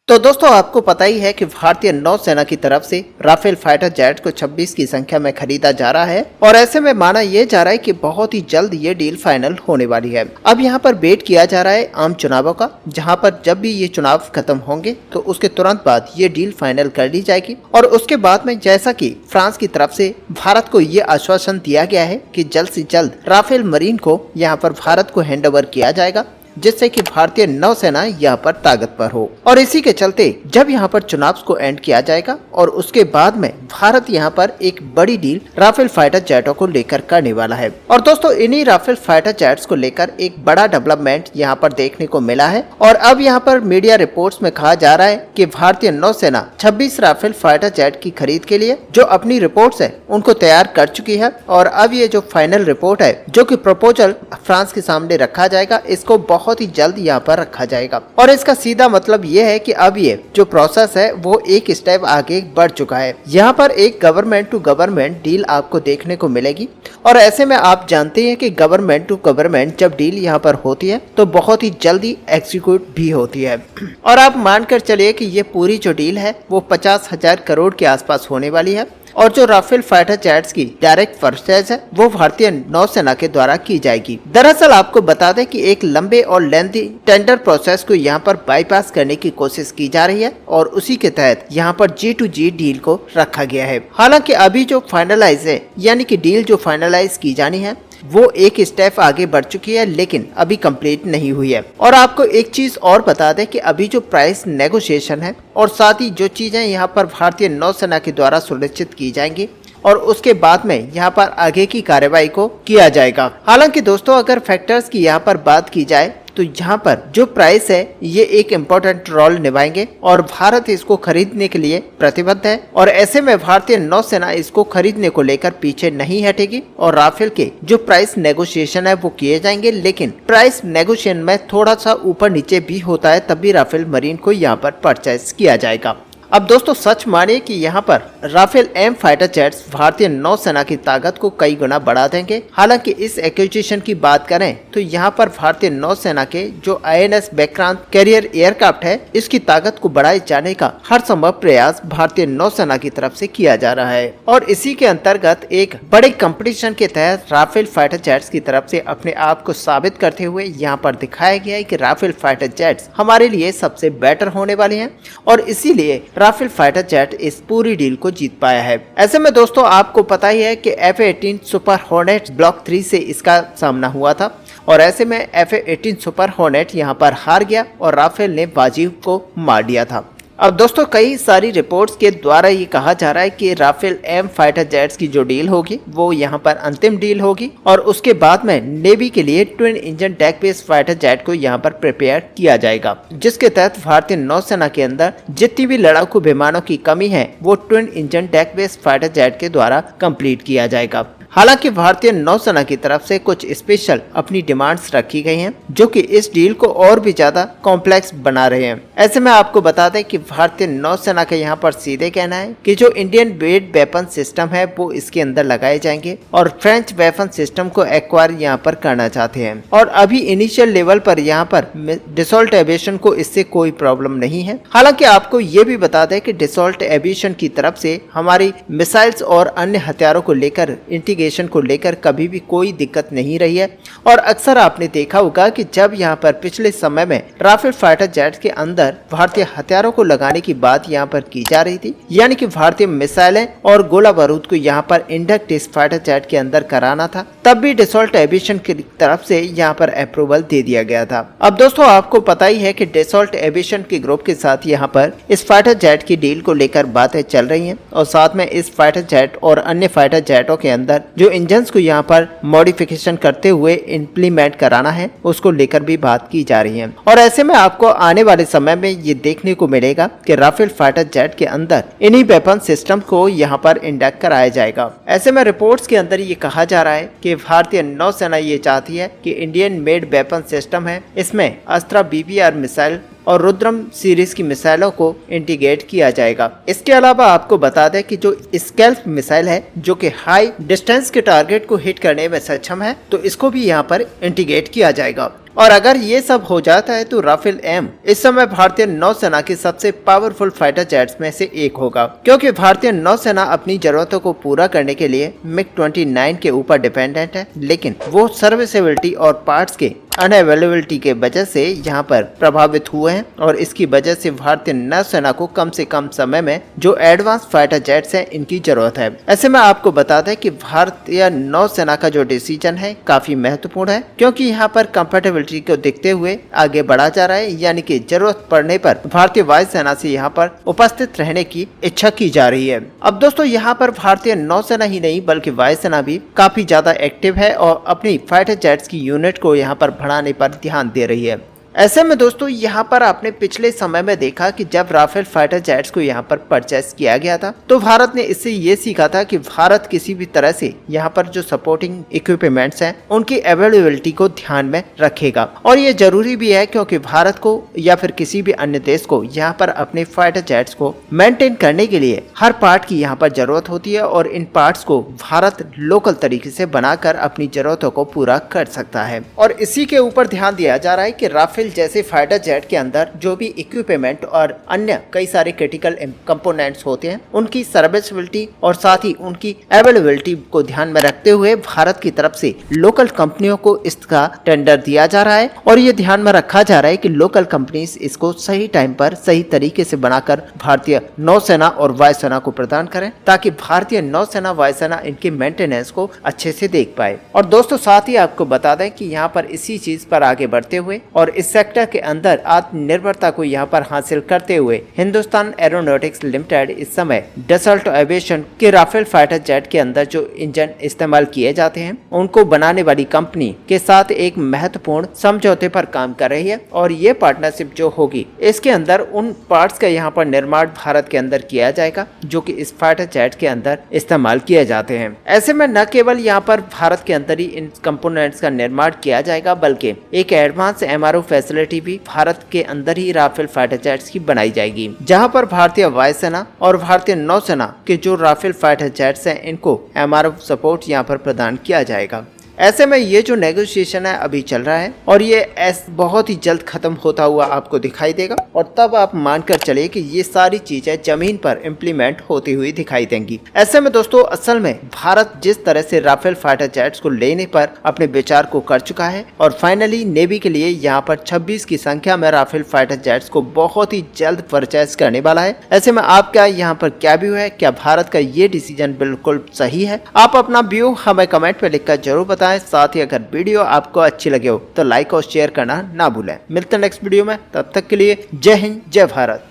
तो दोस्तों आपको पता ही है कि भारतीय नौसेना की तरफ से राफेल फाइटर जेट को 26 की संख्या में खरीदा जा रहा है और ऐसे में माना यह जा रहा है कि बहुत ही जल्द ये डील फाइनल होने वाली है। अब यहाँ पर वेट किया जा रहा है आम चुनावों का, जहाँ पर जब भी ये चुनाव खत्म होंगे तो उसके तुरंत बाद ये डील फाइनल कर ली जाएगी। और उसके बाद में जैसा कि फ्रांस की तरफ से भारत को ये आश्वासन दिया गया है कि जल्द से जल्द राफेल मरीन को यहाँ पर भारत को हैंड ओवर किया जाएगा, जिससे कि भारतीय नौसेना यहाँ पर ताकत पर हो। और इसी के चलते जब यहाँ पर चुनाव को एंड किया जाएगा और उसके बाद में भारत यहाँ पर एक बड़ी डील राफेल फाइटर जेटों को लेकर करने वाला है। और दोस्तों इन्हीं राफेल फाइटर जेट्स को लेकर एक बड़ा डेवलपमेंट यहाँ पर देखने को मिला है। और अब यहाँ पर मीडिया रिपोर्ट्स में कहा जा रहा है कि भारतीय नौसेना 26 राफेल फाइटर जेट की खरीद के लिए जो अपनी रिपोर्ट्स है उनको तैयार कर चुकी है। और अब ये जो फाइनल रिपोर्ट है जो कि प्रपोजल फ्रांस के सामने रखा जाएगा, इसको बहुत ही जल्द यहाँ पर रखा जाएगा। और इसका सीधा मतलब ये है कि अब ये जो प्रोसेस है वो एक स्टेप आगे बढ़ चुका है। यहाँ पर एक गवर्नमेंट टू गवर्नमेंट डील आपको देखने को मिलेगी। और ऐसे में आप जानते हैं कि गवर्नमेंट टू गवर्नमेंट जब डील यहाँ पर होती है तो बहुत ही जल्दी एग्जीक्यूट भी होती है। और आप मानकर चलिए कि ये पूरी जो डील है वो 50,000 करोड़ के आसपास होने वाली है। और जो राफेल फाइटर जेट्स की डायरेक्ट परचेज है वो भारतीय नौसेना के द्वारा की जाएगी। दरअसल आपको बता दें कि एक लंबे और लेंथी टेंडर प्रोसेस को यहाँ पर बाईपास करने की कोशिश की जा रही है और उसी के तहत यहाँ पर G2G डील को रखा गया है। हालांकि अभी जो फाइनलाइज है यानी कि डील जो फाइनलाइज की जानी है वो एक स्टेप आगे बढ़ चुकी है, लेकिन अभी कंप्लीट नहीं हुई है। और आपको एक चीज और बता दें कि अभी जो प्राइस नेगोशिएशन है और साथ ही जो चीजें यहाँ पर भारतीय नौसेना के द्वारा सुनिश्चित की जाएंगी और उसके बाद में यहाँ पर आगे की कार्यवाही को किया जाएगा। हालांकि दोस्तों अगर फैक्टर्स की यहाँ पर बात की जाए तो यहाँ पर जो प्राइस है ये एक इम्पोर्टेंट रोल निभाएंगे और भारत इसको खरीदने के लिए प्रतिबद्ध है। और ऐसे में भारतीय नौसेना इसको खरीदने को लेकर पीछे नहीं हटेगी और राफेल के जो प्राइस नेगोशिएशन है वो किए जाएंगे, लेकिन प्राइस नेगोशिएशन में थोड़ा सा ऊपर नीचे भी होता है, तब भी राफेल मरीन को यहाँ पर परचेज किया जाएगा। अब दोस्तों सच मानिए कि यहाँ पर राफेल एम फाइटर जेट्स भारतीय नौसेना की ताकत को कई गुना बढ़ा देंगे। हालांकि इस एक्विजिशन की बात करें तो यहाँ पर भारतीय नौसेना के जो INS विक्रांत कैरियर एयरक्राफ्ट है इसकी ताकत को बढ़ाए जाने का हर संभव प्रयास भारतीय नौसेना की तरफ से किया जा रहा है। और इसी के अंतर्गत एक बड़े कंपटीशन के तहत राफेल फाइटर जेट्स की तरफ से अपने आप को साबित करते हुए यहाँ पर दिखाया गया है कि राफेल फाइटर जेट्स हमारे लिए सबसे बेटर होने वाले हैं और इसीलिए राफेल फाइटर जेट इस पूरी डील को जीत पाया है। ऐसे में दोस्तों आपको पता ही है कि F-18 सुपर हॉर्नेट ब्लॉक 3 से इसका सामना हुआ था और ऐसे में F-18 सुपर हॉर्नेट यहां पर हार गया और राफेल ने बाजी को मार दिया था। अब दोस्तों कई सारी रिपोर्ट्स के द्वारा ये कहा जा रहा है कि राफेल एम फाइटर जेट्स की जो डील होगी वो यहाँ पर अंतिम डील होगी और उसके बाद में नेवी के लिए twin engine deck based fighter jet को यहाँ पर प्रिपेयर किया जाएगा, जिसके तहत भारतीय नौसेना के अंदर जितनी भी लड़ाकू विमानों की कमी है वो twin engine deck based fighter jet के द्वारा कंप्लीट किया जाएगा। हालांकि भारतीय नौसेना की तरफ से कुछ स्पेशल अपनी डिमांड्स रखी गई हैं जो कि इस डील को और भी ज्यादा कॉम्प्लेक्स बना रहे हैं। ऐसे में आपको बता दें कि भारतीय नौसेना का यहाँ पर सीधे कहना है कि जो इंडियन बेड वेपन सिस्टम है वो इसके अंदर लगाए जाएंगे और फ्रेंच वेपन सिस्टम को एक्वायर यहाँ पर करना चाहते हैं। और अभी इनिशियल लेवल पर यहाँ पर डिसॉल्ट एविएशन को इससे कोई प्रॉब्लम नहीं है। हालांकि आपको ये भी बता दें कि डिसॉल्ट एविएशन की तरफ से हमारी मिसाइल्स और अन्य हथियारों को लेकर इंटीग्रेशन को लेकर कभी भी कोई दिक्कत नहीं रही है। और अक्सर आपने देखा होगा कि जब यहाँ पर पिछले समय में राफेल फाइटर जेट के अंदर भारतीय हथियारों को लगाने की बात यहाँ पर की जा रही थी, यानी कि भारतीय मिसाइलें और गोला बारूद को यहाँ पर इंडक्ट इस फाइटर जेट के अंदर कराना था, तब भी डिसॉल्ट एविएशन की तरफ से यहाँ पर अप्रूवल दे दिया गया था। अब दोस्तों आपको पता ही है कि डिसॉल्ट एविएशन के ग्रुप के साथ यहाँ पर इस फाइटर जेट की डील को लेकर बातें चल रही है और साथ में इस फाइटर जेट और अन्य फाइटर जेटों के अंदर जो इंजन्स को यहाँ पर मॉडिफिकेशन करते हुए इम्प्लीमेंट कराना है उसको लेकर भी बात की जा रही है। और ऐसे में आपको आने वाले समय में ये देखने को मिलेगा कि राफेल फाइटर जेट के अंदर इन्हीं वेपन सिस्टम को यहाँ पर इंडक्ट कराया जाएगा। ऐसे में रिपोर्ट्स के अंदर ये कहा जा रहा है कि भारतीय नौसेना ये चाहती है कि इंडियन मेड वेपन सिस्टम है इसमें अस्त्रा BBR मिसाइल और रुद्रम सीरीज की मिसाइलों को इंटीग्रेट किया जाएगा। इसके अलावा आपको बता दें कि जो स्कैल्प मिसाइल है जो कि हाई डिस्टेंस के टारगेट को हिट करने में सक्षम है तो इसको भी यहाँ पर इंटीग्रेट किया जाएगा। और अगर ये सब हो जाता है तो राफेल एम इस समय भारतीय नौसेना की सबसे पावरफुल फाइटर जेट्स में से एक होगा, क्योंकि भारतीय नौसेना अपनी जरूरतों को पूरा करने के लिए MiG-29 के ऊपर डिपेंडेंट है, लेकिन वो सर्विसेबिलिटी और पार्ट्स के अनअवेलेबिलिटी के वजह से यहाँ पर प्रभावित हुए हैं और इसकी वजह से भारतीय नौसेना को कम से कम समय में जो एडवांस फाइटर जेट्स हैं इनकी जरूरत है। ऐसे में आपको बता दें कि भारतीय नौसेना का जो डिसीजन है काफी महत्वपूर्ण है, क्योंकि यहाँ पर कंफर्टेबिलिटी को देखते हुए आगे बढ़ा जा रहा है, यानी कि जरूरत पड़ने पर भारतीय वायुसेना से यहाँ पर उपस्थित रहने की इच्छा की जा रही है। अब दोस्तों यहाँ पर भारतीय नौसेना ही नहीं बल्कि वायुसेना भी काफी ज्यादा एक्टिव है और अपनी फाइटर जेट्स की यूनिट को यहाँ पर बढ़ाने पर ध्यान दे रही है। ऐसे में दोस्तों यहाँ पर आपने पिछले समय में देखा कि जब राफेल फाइटर जेट्स को यहाँ पर परचेस किया गया था तो भारत ने इससे ये सीखा था कि भारत किसी भी तरह से यहाँ पर जो सपोर्टिंग इक्विपमेंट्स हैं उनकी अवेलेबिलिटी को ध्यान में रखेगा, और ये जरूरी भी है क्योंकि भारत को या फिर किसी भी अन्य देश को यहाँ पर अपने फाइटर जेट्स को मेंटेन करने के लिए हर पार्ट की यहाँ पर जरूरत होती है और इन पार्ट्स को भारत लोकल तरीके से बनाकर अपनी जरूरतों को पूरा कर सकता है। और इसी के ऊपर ध्यान दिया जा रहा है कि राफेल जैसे फाइटर जेट के अंदर जो भी इक्विपमेंट और अन्य कई सारे क्रिटिकल कंपोनेंट्स होते हैं उनकी सर्विसेबिलिटी और साथ ही उनकी अवेलेबिलिटी को ध्यान में रखते हुए भारत की तरफ से लोकल कंपनियों को इसका टेंडर दिया जा रहा है और ये ध्यान में रखा जा रहा है कि लोकल कंपनीज इसको सही टाइम पर सही तरीके से बनाकर भारतीय नौसेना और वायुसेना को प्रदान करें, ताकि भारतीय नौसेना वायुसेना इनके मेंटेनेंस को अच्छे से देख पाए। और दोस्तों साथ ही आपको बता दें कि यहाँ पर इसी चीज पर आगे बढ़ते हुए और इस सेक्टर के अंदर आत्मनिर्भरता को यहाँ पर हासिल करते हुए हिंदुस्तान एरोनॉटिक्स लिमिटेड इस समय डसल्ट एविएशन के राफेल फाइटर जेट के अंदर जो इंजन इस्तेमाल किए जाते हैं उनको बनाने वाली कंपनी के साथ एक महत्वपूर्ण समझौते पर काम कर रही है, और ये पार्टनरशिप जो होगी इसके अंदर उन पार्ट्स का यहाँ पर निर्माण भारत के अंदर किया जाएगा जो कि इस फाइटर जेट के अंदर इस्तेमाल किए जाते हैं। ऐसे में न केवल यहाँ पर भारत के अंदर ही इन कंपोनेंट्स का निर्माण किया जाएगा बल्कि एक एडवांस MRO फैसिलिटी भी भारत के अंदर ही राफेल फाइटर जेट्स की बनाई जाएगी, जहां पर भारतीय वायुसेना और भारतीय नौसेना के जो राफेल फाइटर जेट्स हैं इनको MRO सपोर्ट यहां पर प्रदान किया जाएगा। ऐसे में ये जो नेगोशिएशन है अभी चल रहा है और ये बहुत ही जल्द खत्म होता हुआ आपको दिखाई देगा, और तब आप मानकर चलिए कि ये सारी चीजें जमीन पर इम्प्लीमेंट होती हुई दिखाई देंगी। ऐसे में दोस्तों असल में भारत जिस तरह से राफेल फाइटर जेट्स को लेने पर अपने विचार को कर चुका है और फाइनली नेवी के लिए यहाँ पर 26 की संख्या में राफेल फाइटर जेट्स को बहुत ही जल्द परचेज करने वाला है। ऐसे में आपका यहाँ पर क्या व्यू है, क्या भारत का ये डिसीजन बिल्कुल सही है? आप अपना व्यू हमें कमेंट में लिखकर जरूर बताएं। साथ ही अगर वीडियो आपको अच्छी लगे हो तो लाइक और शेयर करना ना भूलें। मिलते हैं नेक्स्ट वीडियो में, तब तक के लिए जय हिंद जय भारत।